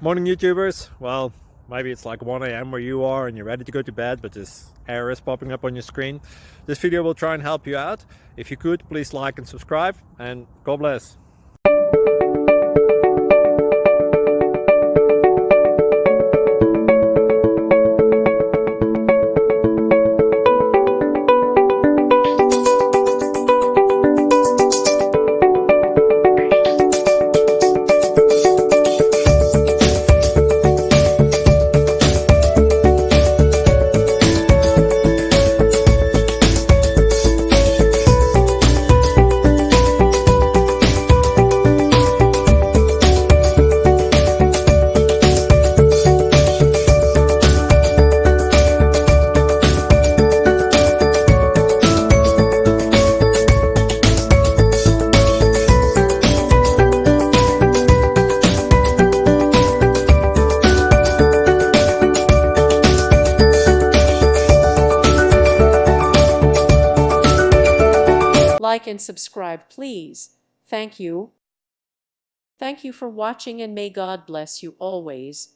Morning YouTubers. Well, maybe it's like 1 a.m. where you are and you're ready to go to bed, but this error is popping up on your screen. This video will try and help you out. If you could, please like and subscribe, and God bless. Like and subscribe, please. Thank you. Thank you for watching, and may God bless you always.